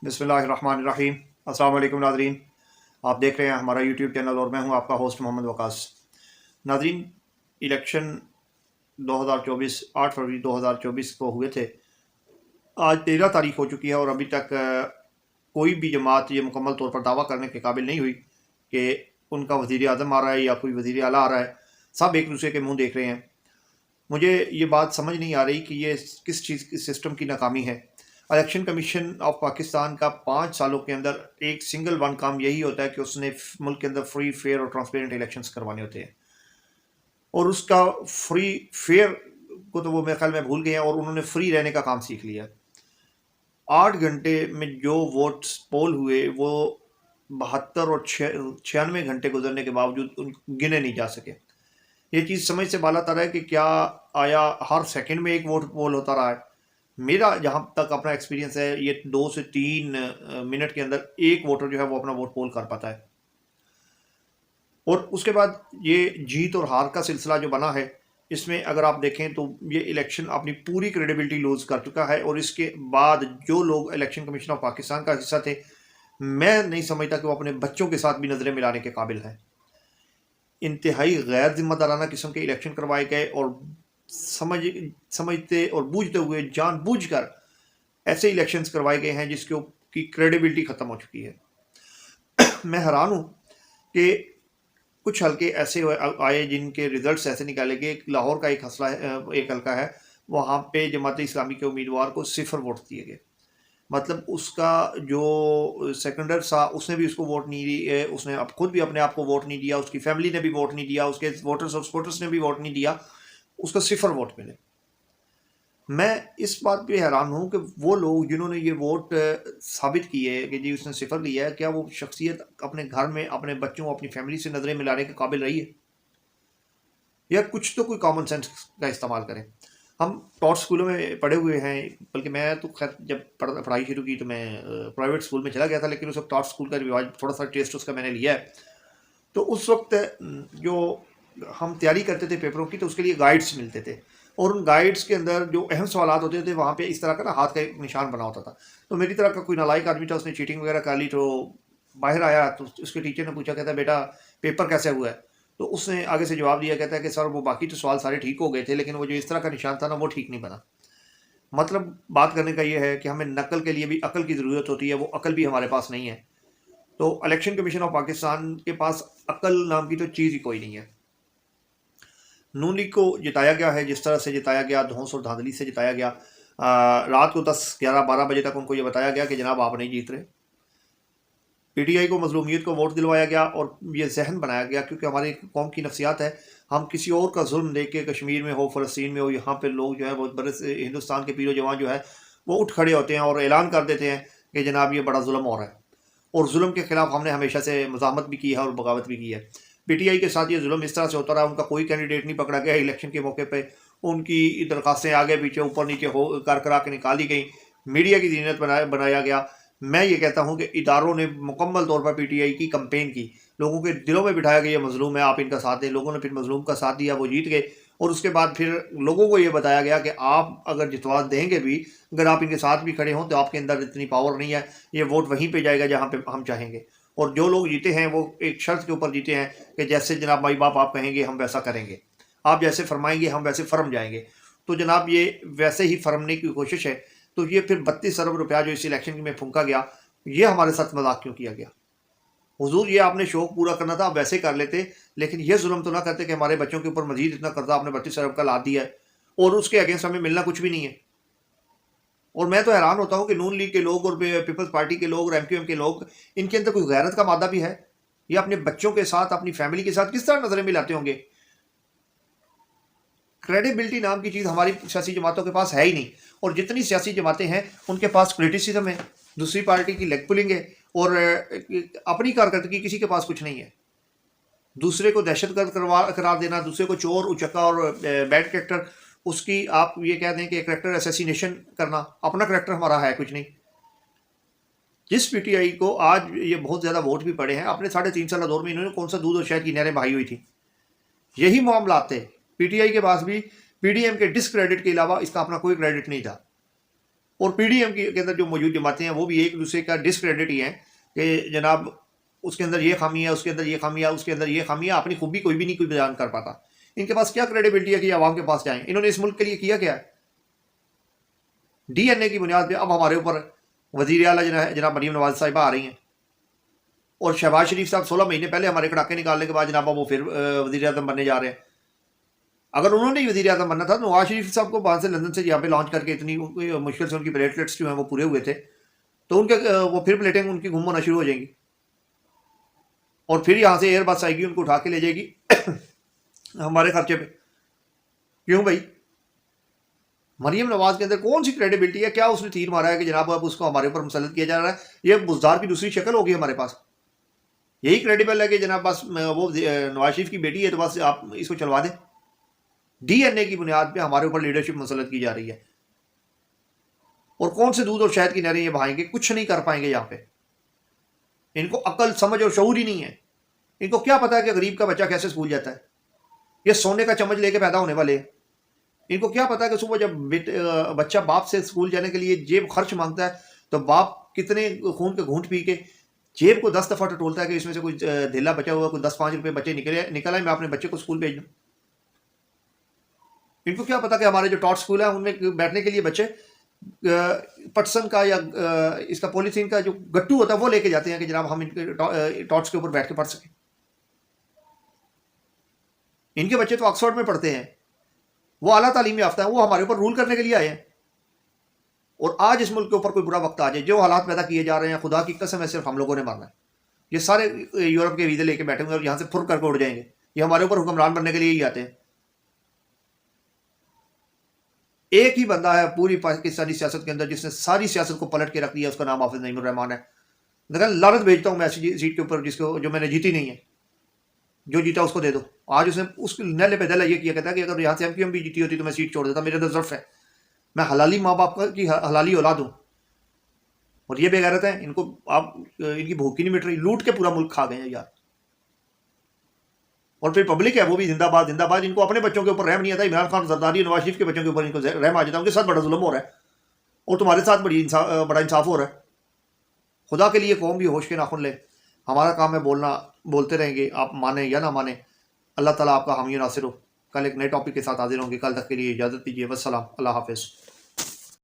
बिस्मिल्लाहिर्रहमानिर्रहीम। अस्सलाम वालेकुम नाज़रीन, आप देख रहे हैं हमारा यूट्यूब चैनल और मैं हूं आपका होस्ट मोहम्मद वकास। नाज़रीन, इलेक्शन 2024 8 फरवरी 2024 को हुए थे। आज 13 तारीख हो चुकी है और अभी तक कोई भी जमात ये मुकम्मल तौर पर दावा करने के काबिल नहीं हुई कि उनका वज़ीर आज़म आ रहा है या कोई वज़ीर आला आ रहा है। सब एक दूसरे के मुंह देख रहे हैं। मुझे ये बात समझ नहीं आ रही कि ये किस चीज़ की सिस्टम की नाकामी है। इलेक्शन कमीशन ऑफ पाकिस्तान का 5 सालों के अंदर एक सिंगल वन काम यही होता है कि उसने मुल्क के अंदर फ्री फेयर और ट्रांसपेरेंट इलेक्शंस करवाने होते हैं, और उसका फ्री फेयर को तो वो मेरे ख्याल में भूल गए हैं और उन्होंने फ्री रहने का काम सीख लिया। 8 घंटे में जो वोट पोल हुए वो 72 और 96 घंटे गुजरने के बावजूद उन गिने नहीं जा सके। ये चीज़ समझ से बाला तर है कि क्या आया हर सेकंड में एक वोट पोल होता रहा है। मेरा जहाँ तक अपना एक्सपीरियंस है, ये 2 से 3 मिनट के अंदर एक वोटर जो है वो अपना वोट पोल कर पाता है। और उसके बाद ये जीत और हार का सिलसिला जो बना है, इसमें अगर आप देखें तो ये इलेक्शन अपनी पूरी क्रेडिबिलिटी लूज कर चुका है। और इसके बाद जो लोग इलेक्शन कमीशन ऑफ पाकिस्तान का हिस्सा थे, मैं नहीं समझता कि वो अपने बच्चों के साथ भी नजरें मिलाने के काबिल है। इंतहाई गैर जिम्मेदाराना किस्म के इलेक्शन करवाए गए और समझते और बूझते हुए जानबूझकर ऐसे इलेक्शंस करवाए गए हैं जिसके की क्रेडिबिलिटी ख़त्म हो चुकी है। मैं हैरान हूँ कि कुछ हल्के ऐसे आए जिनके रिजल्ट्स ऐसे निकाले गए। लाहौर का एक हसला है, एक हल्का है, वहाँ पे जमात इस्लामी के उम्मीदवार को 0 वोट दिए गए। मतलब उसका जो सेकेंडर था उसने भी उसको वोट नहीं दी, उसने अब खुद भी अपने आप को वोट नहीं दिया, उसकी फैमिली ने भी वोट नहीं दिया, उसके वोटर्स और सपोर्टर्स ने भी वोट नहीं दिया, उसको 0 वोट मिले। मैं इस बात पे हैरान हूँ कि वो लोग जिन्होंने ये वोट साबित किए कि जी उसने 0 लिया है, क्या वो शख्सियत अपने घर में अपने बच्चों अपनी फैमिली से नज़रें मिलाने के काबिल रही है? या कुछ तो कोई कॉमन सेंस का इस्तेमाल करें। हम टॉट स्कूलों में पढ़े हुए हैं, बल्कि मैं तो खैर जब पढ़ाई शुरू की तो मैं प्राइवेट स्कूल में चला गया था, लेकिन उस वक्त टॉट स्कूल का रिवाज थोड़ा सा टेस्ट उसका मैंने लिया है। तो उस वक्त जो हम तैयारी करते थे पेपरों की, तो उसके लिए गाइड्स मिलते थे, और उन गाइड्स के अंदर जो अहम सवाल होते थे वहाँ पे इस तरह का ना हाथ का एक निशान बना होता था। तो मेरी तरह का कोई नालायक आदमी था, उसने चीटिंग वगैरह कर ली, तो बाहर आया तो उसके टीचर ने पूछा, कहता है बेटा पेपर कैसे हुआ है? तो उसने आगे से जवाब दिया, कहता है कि सर वो बाकी तो सवाल सारे ठीक हो गए थे, लेकिन वो जो इस तरह का निशान था ना वो ठीक नहीं बना। मतलब बात करने का ये है कि हमें नकल के लिए भी अकल की ज़रूरत होती है, वो अकल भी हमारे पास नहीं है। तो इलेक्शन कमीशन ऑफ पाकिस्तान के पास अकल नाम की तो चीज़ ही कोई नहीं है। नून लीग को जिताया गया है जिस तरह से जिताया गया, धौंस और धांधली से जिताया गया। रात को 10, 11, 12 बजे तक उनको ये बताया गया कि जनाब आप नहीं जीत रहे। पीटीआई को मजलूमियत को वोट दिलवाया गया और ये जहन बनाया गया, क्योंकि हमारी कौम की नफ्सियात है, हम किसी और का जुल्म देख के, कश्मीर में हो, फ़लस्तीन में हो, यहाँ पे लोग जो है वो बड़े से हिंदुस्तान के पीरो जवान जो है वो उठ खड़े होते हैं और ऐलान कर देते हैं कि जनाब ये बड़ा जुल्म हो रहा है। और जुल्म के खिलाफ हमने हमेशा से मज़ाहमत भी की है और बगावत भी की है। पीटीआई के साथ ये जुल्म इस तरह से होता रहा, उनका कोई कैंडिडेट नहीं पकड़ा गया इलेक्शन के मौके पे, उनकी दरखास्तें आगे पीछे ऊपर नीचे हो कर करा के निकाली गई, मीडिया की जीनत बनाया गया। मैं ये कहता हूँ कि इदारों ने मुकम्मल तौर पर पीटीआई की कंपेन की, लोगों के दिलों में बिठाया कि ये मजलूम है, आप इनका साथ दें। लोगों ने फिर मजलूम का साथ दिया, वो जीत गए। और उसके बाद फिर लोगों को ये बताया गया कि आप अगर जितवा देंगे भी, अगर आप इनके साथ भी खड़े हों, तो आपके अंदर इतनी पावर नहीं है, ये वोट वहीं पे जाएगा जहाँ पे हम चाहेंगे। और जो लोग जीते हैं वो एक शर्त के ऊपर जीते हैं कि जैसे जनाब माई बाप आप कहेंगे हम वैसा करेंगे, आप जैसे फरमाएंगे हम वैसे फर्म जाएंगे। तो जनाब ये वैसे ही फर्मने की कोशिश है। तो ये फिर 32 अरब रुपया जो इस इलेक्शन में फूंका गया, ये हमारे साथ मजाक क्यों किया गया? हुजूर ये आपने शौक पूरा करना था, आप वैसे कर लेते, लेकिन ये जुल्म तो ना करते कि हमारे बच्चों के ऊपर मजीद इतना कर्जा आपने 32 अरब का ला दिया है और उसके अगेंस्ट हमें मिलना कुछ भी नहीं है। और मैं तो हैरान होता हूँ कि नून लीग के लोग और पीपल्स पार्टी के लोग और एमक्यूएम के लोग, इनके अंदर कोई गैरत का मादा भी है? ये अपने बच्चों के साथ अपनी फैमिली के साथ किस तरह नजरें मिलाते होंगे? क्रेडिबिलिटी नाम की चीज़ हमारी सियासी जमातों के पास है ही नहीं। और जितनी सियासी जमातें हैं उनके पास क्रिटिसिज्म है, दूसरी पार्टी की लेग पुलिंग है, और अपनी कारकर्दगी किसी के पास कुछ नहीं है। दूसरे को दहशतगर्द करार देना, दूसरे को चोर उचक्का और बैड करेक्टर, उसकी आप ये कह दें कि करेक्टर असैसिनेशन करना, अपना करेक्टर हमारा है कुछ नहीं। जिस पीटीआई को आज ये बहुत ज़्यादा वोट भी पड़े हैं, अपने 3.5 साल दौर में इन्होंने कौन सा दूध और शहद की नहरें बहाई हुई थी? यही मामला थे। पीटीआई के पास भी पीडीएम के डिसक्रेडिट के अलावा इसका अपना कोई क्रेडिट नहीं था। اور پی ڈی ایم کے اندر جو موجود جماعتیں ہیں وہ بھی ایک دوسرے کا ڈسکریڈٹ ہی ہیں کہ جناب اس کے اندر یہ خامی ہے، اس کے اندر یہ خامی ہے، اس کے اندر یہ خامی ہے، اپنی خوبی کوئی بھی نہیں کوئی بیان کر پاتا. ان کے پاس کیا کریڈیبلٹی ہے کہ عوام کے پاس جائیں؟ انہوں نے اس ملک کے لیے کیا کیا ہے؟ ڈی این اے کی بنیاد پہ اب ہمارے اوپر وزیر اعلیٰ جناب مریم نواز صاحبہ آ رہی ہیں، اور شہباز شریف صاحب 16 مہینے پہلے ہمارے کڑاکے نکالنے کے بعد جناب وہ پھر وزیر اعظم بننے جا رہے ہیں. اگر انہوں نے وزیر اعظم بننا تھا تو نواز شریف صاحب کو وہاں سے لندن سے یہاں پہ لانچ کر کے اتنی مشکل سے ان کی پلیٹلیٹس جو ہیں وہ پورے ہوئے تھے، تو ان کے وہ پھر پلیٹیں ان کی گم ہونا شروع ہو جائیں گی، اور پھر یہاں سے ایئر بس آئے گی ان کو اٹھا کے لے جائے گی ہمارے خرچے پہ. کیوں بھائی؟ مریم نواز کے اندر کون سی کریڈیبلٹی ہے؟ کیا اس نے تیر مارا ہے کہ جناب اب اس کو ہمارے اوپر مسلط کیا جا رہا ہے؟ یہ بزدار کی دوسری شکل ہوگی ہمارے پاس. یہی کریڈیبل ہے کہ جناب بس وہ نواز شریف کی بیٹی ہے تو بس آپ اس کو چلوا دیں. ڈی این اے کی بنیاد پہ ہمارے اوپر لیڈرشپ مسلط کی جا رہی ہے، اور کون سے دودھ اور شہد کی نہریں یہ بہائیں گے؟ کچھ نہیں کر پائیں گے یہاں پہ. ان کو عقل سمجھ اور شعور ہی نہیں ہے. ان کو کیا پتا ہے کہ غریب کا بچہ کیسے اسکول جاتا ہے؟ یہ سونے کا چمچ لے کے پیدا ہونے والے ہیں. ان کو کیا پتا ہے کہ صبح جب بچہ باپ سے اسکول جانے کے لیے جیب خرچ مانگتا ہے تو باپ کتنے خون کے گھونٹ پی کے جیب کو 10 دفعہ ٹٹولتا ہے کہ اس میں سے کوئی دھیلا بچا ہوا، کوئی 10-5 روپے بچے نکل آئے، میں اپنے بچے کو اسکول بھیج دوں. ان کو کیا پتا کہ ہمارے جو ٹاٹ اسکول ہیں ان میں بیٹھنے کے لیے بچے پٹسن کا یا اس کا پولیتھین کا جو گٹو ہوتا ہے وہ لے کے جاتے ہیں کہ جناب ہم ان کے ٹاٹس کے اوپر بیٹھ کے پڑھ سکیں. ان کے بچے تو آکسفورڈ میں پڑھتے ہیں، وہ اعلیٰ تعلیم یافتہ ہیں، وہ ہمارے اوپر رول کرنے کے لیے آئے ہیں. اور آج اس ملک کے اوپر کوئی برا وقت آ جائے، جو حالات پیدا کیے جا رہے ہیں خدا کی قسم ہے صرف ہم لوگوں نے ماننا ہے. یہ سارے یورپ کے ویزے لے کے بیٹھے ہوئے اور یہاں سے پھر کر کے اڑ جائیں گے. یہ ہمارے اوپر حکمران بننے کے لیے ہی آتے ہیں. ایک ہی بندہ ہے پوری پاکستانی سیاست کے اندر جس نے ساری سیاست کو پلٹ کے رکھ دیا، اس کا نام حافظ نعیم الرحمان ہے. لیکن لعنت بھیجتا ہوں میں ایسی سیٹ کے اوپر جو میں نے جیتی نہیں ہے. جو جیتا اس کو دے دو. آج اس نے اس نیلے پہ دلا یہ کیا کہتا ہے کہ اگر یہاں سے ایم کیو ایم بھی جیتی ہوتی تو میں سیٹ چھوڑ دیتا، میرے اندر ضرف ہے، میں حلالی ماں باپ کی حلالی اولاد ہوں. اور یہ بے غیرت ہیں، ان کو آپ ان کی بھوک ہی نہیں مٹ رہی، لوٹ کے پورا ملک کھا گئے ہیں یار. اور پھر پبلک ہے وہ بھی زندہ باد زندہ باد. ان کو اپنے بچوں کے اوپر رحم نہیں آتا. عمران خان، زرداری، نواز شریف کے بچوں کے اوپر ان کو رحم آ جاتا ہے. ان کے ساتھ بڑا ظلم ہو رہا ہے اور تمہارے ساتھ بڑا انصاف ہو رہا ہے. خدا کے لیے قوم بھی ہوش کے ناخن لے. ہمارا کام ہے بولنا، بولتے رہیں گے، آپ مانیں یا نہ مانیں. اللہ تعالیٰ آپ کا حامی و ناصر ہو. کل ایک نئے ٹاپک کے ساتھ حاضر ہوں گے. کل تک کے لیے اجازت دیجیے. والسلام، اللہ حافظ.